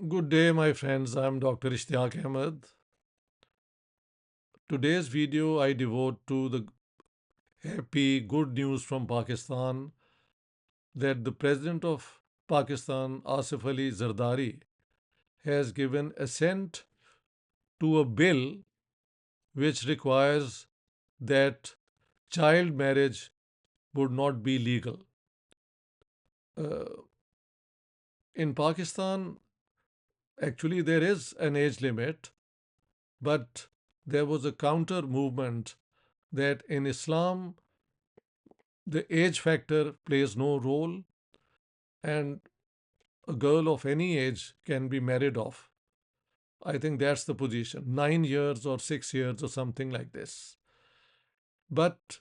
Good day, my friends. I'm Dr. Ishtiaq Ahmed. Today's video I devote to the happy, good news from Pakistan that the President of Pakistan, Asif Ali Zardari, has given assent to a bill which requires that child marriage would not be legal. Uh, in Pakistan, actually, there is an age limit, but there was a counter movement that in Islam, the age factor plays no role, and a girl of any age can be married off. I think that's the position 9 years or 6 years or something like this. But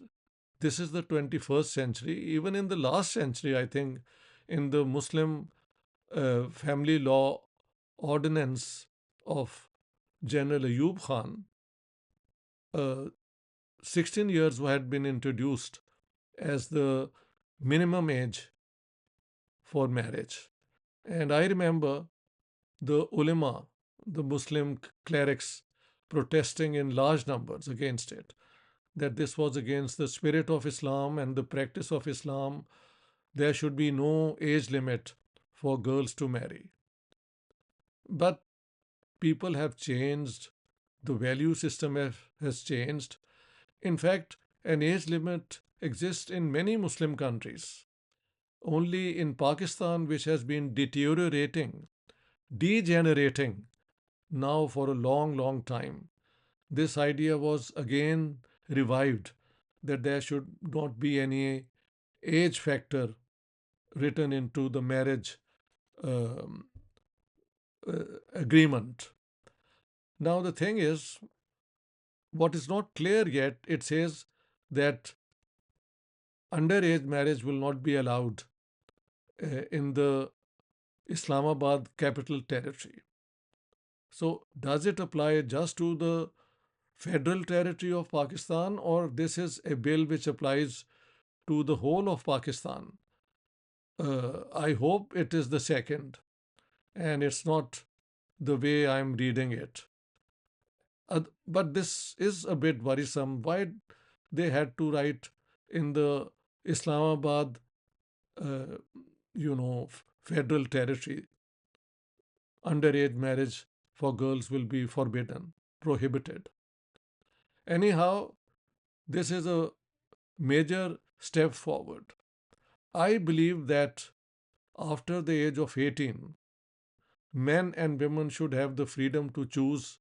this is the 21st century. Even in the last century, I think, in the Muslim family law ordinance of General Ayub Khan, uh, 16 years had been introduced as the minimum age for marriage. And I remember the ulama, the Muslim clerics, protesting in large numbers against it, that this was against the spirit of Islam and the practice of Islam. There should be no age limit for girls to marry. But people have changed, the value system has changed. In fact, an age limit exists in many Muslim countries. Only in Pakistan, which has been deteriorating, degenerating now for a long, long time, this idea was again revived that there should not be any age factor written into the marriage um, agreement. Now, the thing is, what is not clear yet, it says that underage marriage will not be allowed in the Islamabad capital territory. So, does it apply just to the federal territory of Pakistan, or this is a bill which applies to the whole of Pakistan? I hope it is the second, and it's not the way I'm reading it. But this is a bit worrisome. Why they had to write in the Islamabad, uh, federal territory, underage marriage for girls will be forbidden, prohibited. Anyhow, this is a major step forward. I believe that after the age of 18, men and women should have the freedom to choose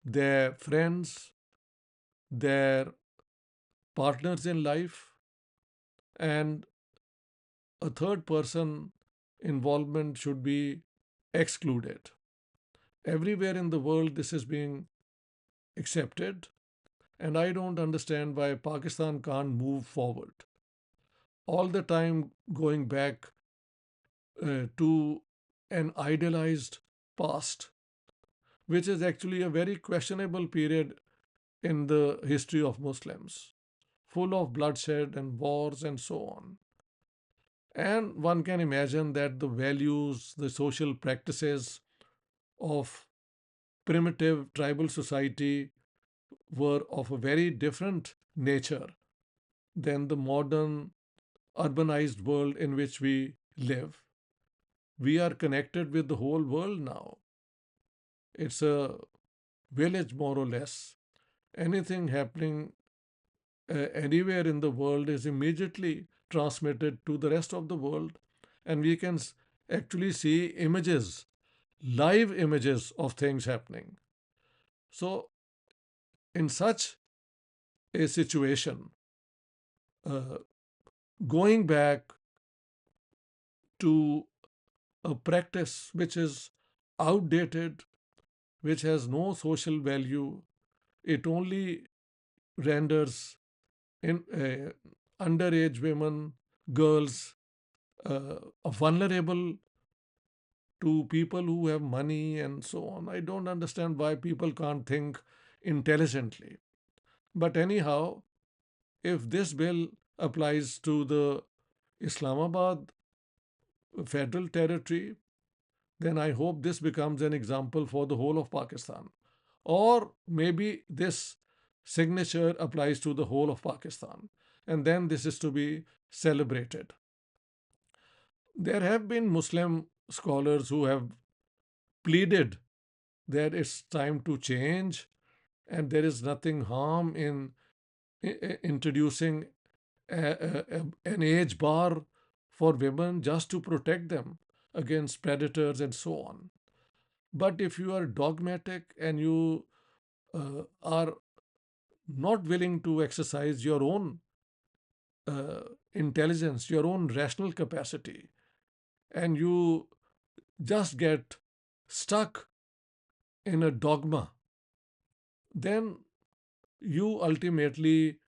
their friends, their partners in life, and a third person involvement should be excluded. Everywhere in the world, this is being accepted, and I don't understand why Pakistan can't move forward. All the time going back to an idealized past, which is actually a very questionable period in the history of Muslims, full of bloodshed and wars and so on. And one can imagine that the values, the social practices of primitive tribal society were of a very different nature than the modern urbanized world in which we live. We are connected with the whole world now. It's a village, more or less. Anything happening anywhere in the world is immediately transmitted to the rest of the world, and we can actually see images, live images of things happening. So, in such a situation, uh, going back to a practice which is outdated, which has no social value, it only renders in underage women, girls, vulnerable to people who have money and so on. I don't understand why people can't think intelligently. But anyhow, if this bill applies to the Islamabad federal territory, then I hope this becomes an example for the whole of Pakistan. Or maybe this signature applies to the whole of Pakistan. And then this is to be celebrated. There have been Muslim scholars who have pleaded that it's time to change and there is nothing harm in introducing an age bar for women just to protect them against predators and so on. But if you are dogmatic and you are not willing to exercise your own uh, intelligence, your own rational capacity, and you just get stuck in a dogma, then you ultimately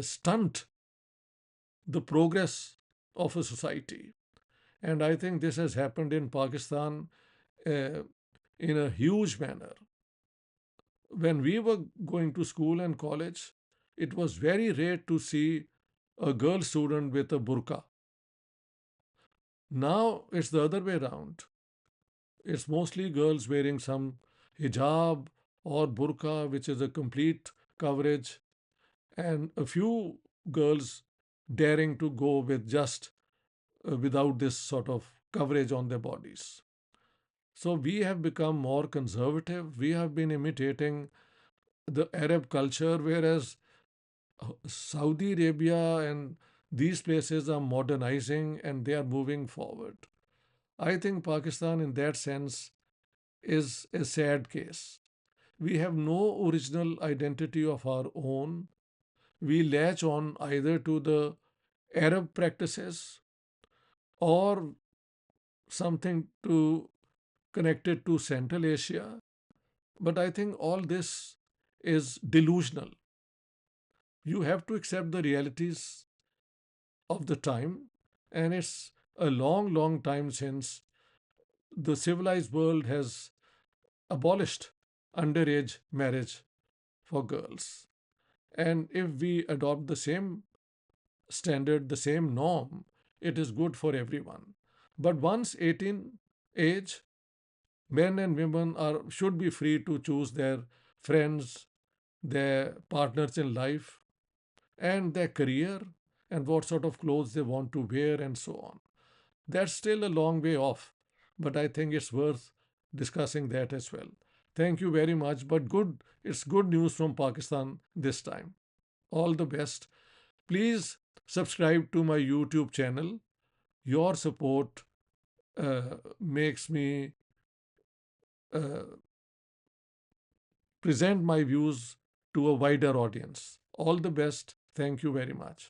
stunt the progress of a society. And I think this has happened in Pakistan uh, in a huge manner. When we were going to school and college, it was very rare to see a girl student with a burqa. Now it's the other way around. It's mostly girls wearing some hijab or burqa, which is a complete coverage, and a few girls daring to go with just without this sort of coverage on their bodies. So we have become more conservative. We have been imitating the Arab culture, whereas Saudi Arabia and these places are modernizing and they are moving forward. I think Pakistan, in that sense, is a sad case. We have no original identity of our own. We latch on either to the Arab practices or something to connected to Central Asia. But I think all this is delusional. You have to accept the realities of the time, and it's a long, long time since the civilized world has abolished underage marriage for girls. And if we adopt the same standard, the same norm, it is good for everyone. But once 18 age, men and women are should be free to choose their friends, their partners in life, and their career, and what sort of clothes they want to wear, and so on. That's still a long way off, but I think it's worth discussing that as well. Thank you very much. But it's good news from Pakistan this time. All the best. Please subscribe to my YouTube channel. Your support makes me uh, present my views to a wider audience. All the best. Thank you very much.